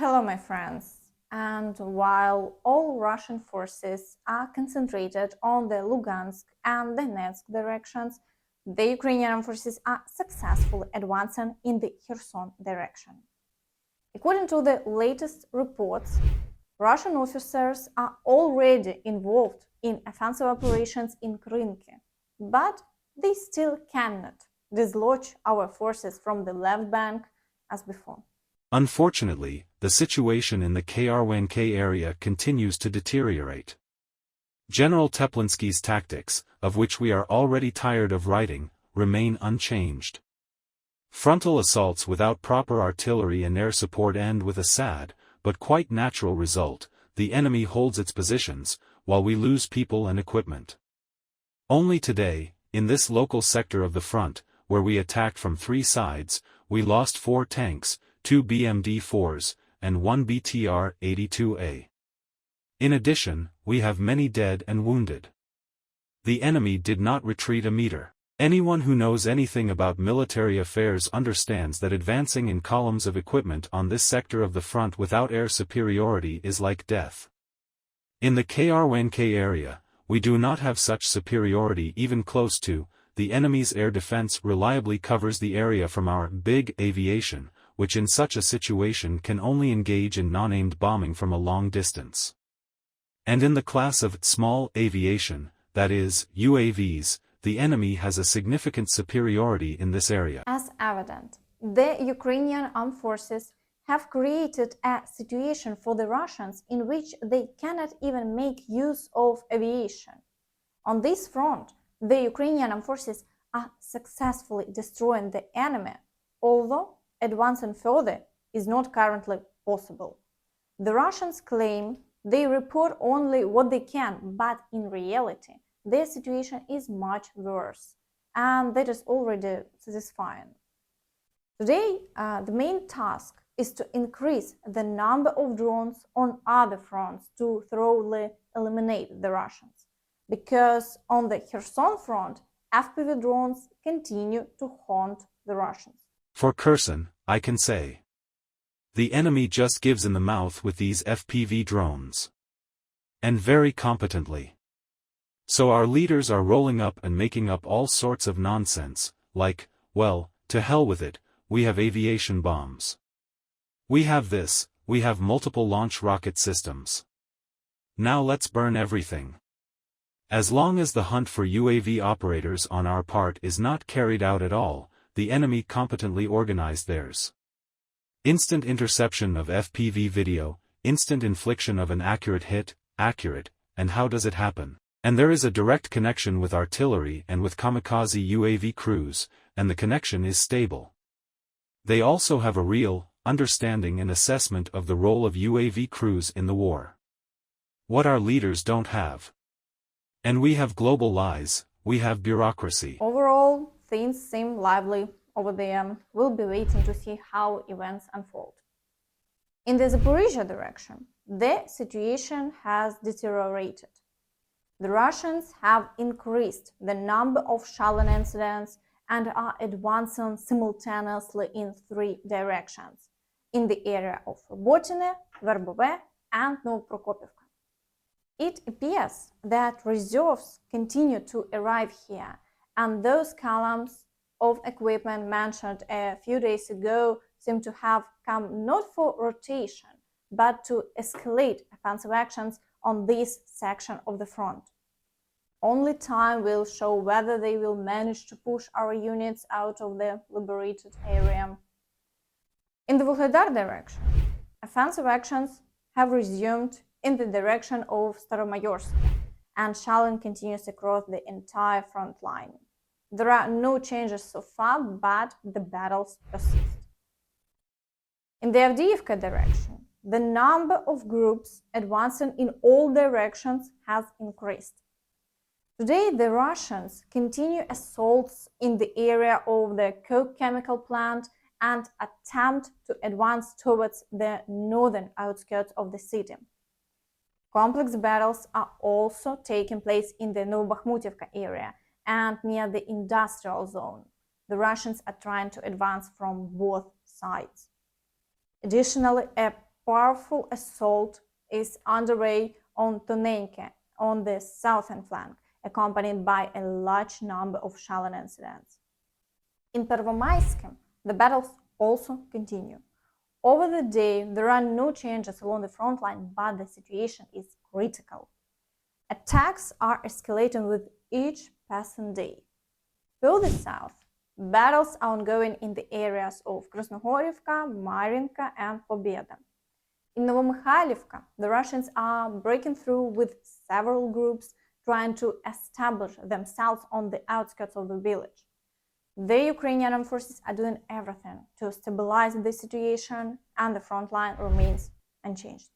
Hello, my friends. And while all Russian forces are concentrated on the Lugansk and Donetsk directions, the Ukrainian forces are successfully advancing in the Kherson direction. According to the latest reports, Russian officers are already involved in offensive operations in Kherson, but they still cannot dislodge our forces from the left bank as before. Unfortunately, the situation in the Kherson area continues to deteriorate. General Teplinsky's tactics, of which we are already tired of writing, remain unchanged. Frontal assaults without proper artillery and air support end with a sad, but quite natural result: the enemy holds its positions, while we lose people and equipment. Only today, in this local sector of the front, where we attacked from three sides, we lost 4 tanks, 2 BMD-4s, and 1 BTR-82A. In addition, we have many dead and wounded. The enemy did not retreat a meter. Anyone who knows anything about military affairs understands that advancing in columns of equipment on this sector of the front without air superiority is like death. In the Kherson area, we do not have such superiority even close to. The enemy's air defense reliably covers the area from our big aviation, which in such a situation can only engage in non-aimed bombing from a long distance. And in the class of small aviation, that is, UAVs, the enemy has a significant superiority in this area. As evident, the Ukrainian armed forces have created a situation for the Russians in which they cannot even make use of aviation. On this front, the Ukrainian armed forces are successfully destroying the enemy, although advancing further is not currently possible. The Russians claim they report only what they can, but in reality, their situation is much worse, and that is already satisfying. Today, the main task is to increase the number of drones on other fronts to thoroughly eliminate the Russians, because on the Kherson front, FPV drones continue to haunt the Russians. For Kherson, I can say, the enemy just gives in the mouth with these FPV drones. And very competently. So our leaders are rolling up and making up all sorts of nonsense, like, well, to hell with it, we have aviation bombs. We have this, we have multiple launch rocket systems. Now let's burn everything. As long as the hunt for UAV operators on our part is not carried out at all, the enemy competently organized theirs. Instant interception of FPV video, instant infliction of an accurate hit, and how does it happen? And there is a direct connection with artillery and with kamikaze UAV crews, and the connection is stable. They also have a real understanding and assessment of the role of UAV crews in the war. What our leaders don't have. And we have global lies, we have bureaucracy. Overall, things seem lively over there. We'll be waiting to see how events unfold. In the Zaporizhzhia direction, the situation has deteriorated. The Russians have increased the number of shelling incidents and are advancing simultaneously in 3 directions, in the area of Robotyne, Verbove, and Novoprokopivka. It appears that reserves continue to arrive here, and those columns of equipment mentioned a few days ago seem to have come not for rotation, but to escalate offensive actions on this section of the front. Only time will show whether they will manage to push our units out of the liberated area. In the Vuhledar direction, offensive actions have resumed in the direction of Staromayorsk, and shelling continues across the entire front line. There are no changes so far, but the battles persist. In the Avdiivka direction, the number of groups advancing in all directions has increased. Today, the Russians continue assaults in the area of the coke chemical plant and attempt to advance towards the northern outskirts of the city. Complex battles are also taking place in the Novobakhmutivka area and near the industrial zone. The Russians are trying to advance from both sides. Additionally, a powerful assault is underway on Tonenke, on the southern flank, accompanied by a large number of shelling incidents. In Pervomaisk, the battles also continue. Over the day, there are no changes along the front line, but the situation is critical. Attacks are escalating with each passing day. Further south, battles are ongoing in the areas of Krasnohorivka, Marinka, and Pobeda. In Novomykhailivka, the Russians are breaking through with several groups trying to establish themselves on the outskirts of the village. The Ukrainian forces are doing everything to stabilize the situation, and the front line remains unchanged.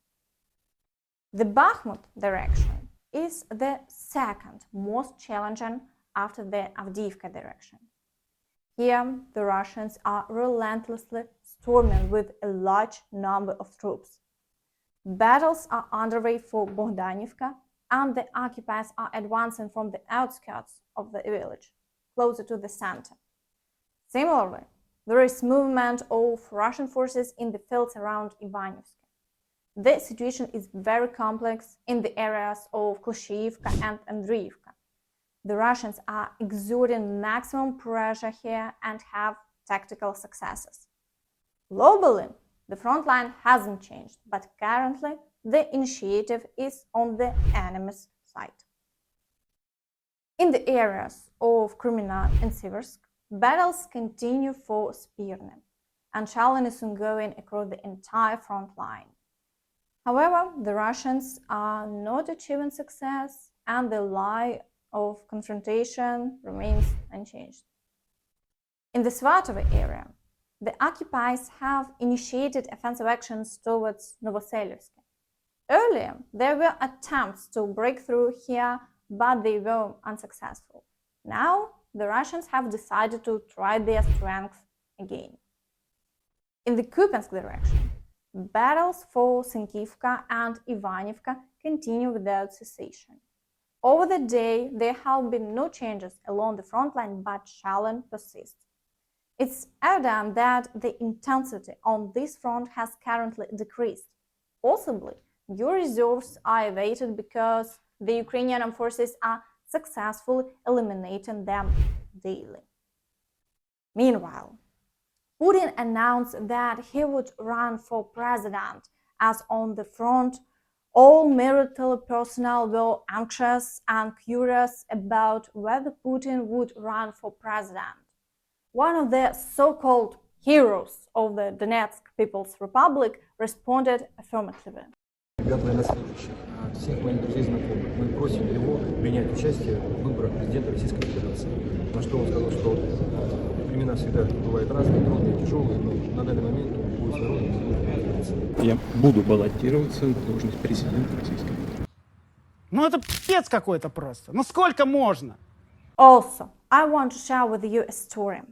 The Bakhmut direction is the second most challenging after the Avdiivka direction. Here, the Russians are relentlessly storming with a large number of troops. Battles are underway for Bogdanivka, and the occupiers are advancing from the outskirts of the village, closer to the center. Similarly, there is movement of Russian forces in the fields around Ivanivsk. The situation is very complex in the areas of Klishchiivka and Andriivka. The Russians are exerting maximum pressure here and have tactical successes. Globally, the front line hasn't changed, but currently the initiative is on the enemy's side. In the areas of Krymina and Siversk, battles continue for Spirne, and shelling is ongoing across the entire front line. However, the Russians are not achieving success, and the line of confrontation remains unchanged. In the Svatovo area, the occupiers have initiated offensive actions towards Novoselivsk. Earlier, there were attempts to break through here, but they were unsuccessful. Now, the Russians have decided to try their strength again. In the Kupiansk direction, battles for Sinkivka and Ivanivka continue without cessation. Over the day, there have been no changes along the front line, but shelling persists. It's evident that the intensity on this front has currently decreased. Possibly, new reserves are awaited because the Ukrainian forces are successfully eliminating them daily. Meanwhile, Putin announced that he would run for president, as on the front, all military personnel were anxious and curious about whether Putin would run for president. One of the so-called heroes of the Donetsk People's Republic responded affirmatively. Всех моих друзей и знакомых. Мы просим его принять участие в выборах президента Российской Федерации. На что он сказал, что времена всегда бывают разные, трудные, тяжелые, но на данный момент он будет народом. Я буду баллотироваться в должность президента Российской Федерации. Ну это пиздец какой-то просто. Ну сколько можно? Also, I want to share with you a story.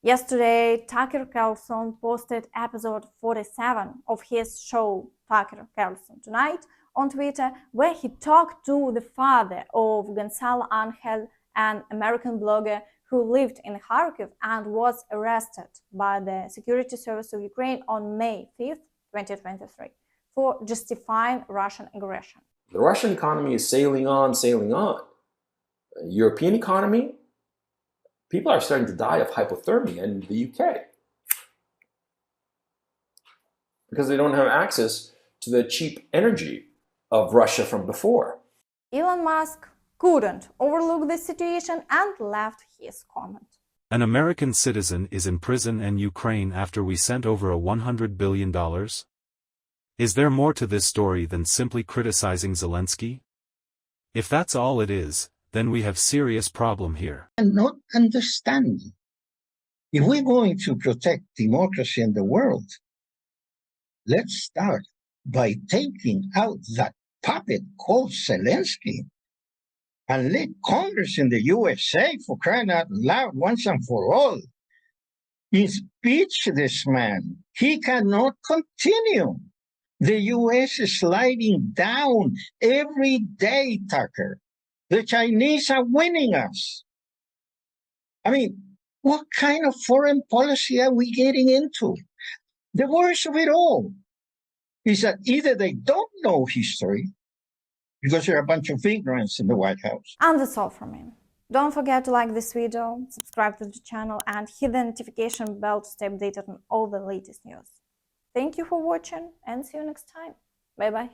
Yesterday, Tucker Carlson posted episode 47 of his show Tucker Carlson Tonight on Twitter, where he talked to the father of Gonzalo Angel, an American blogger who lived in Kharkiv and was arrested by the Security Service of Ukraine on May 5th, 2023, for justifying Russian aggression. The Russian economy is sailing on, sailing on. European economy, people are starting to die of hypothermia in the UK because they don't have access to the cheap energy of Russia from before. Elon Musk couldn't overlook this situation and left his comment. An American citizen is in prison in Ukraine after we sent over $100 billion? Is there more to this story than simply criticizing Zelensky? If that's all it is, then we have serious problem here. And not understanding. If we're going to protect democracy in the world, let's start by taking out that puppet called Zelensky and let Congress in the USA, for crying out loud, once and for all, impeach this man. He cannot continue. The US is sliding down every day, Tucker. The Chinese are winning us. I mean, what kind of foreign policy are we getting into? The worst of it all is that either they don't know history, because there are a bunch of ignorance in the White House. And that's all from me. Don't forget to like this video, subscribe to the channel, and hit the notification bell to stay updated on all the latest news. Thank you for watching, and see you next time. Bye bye.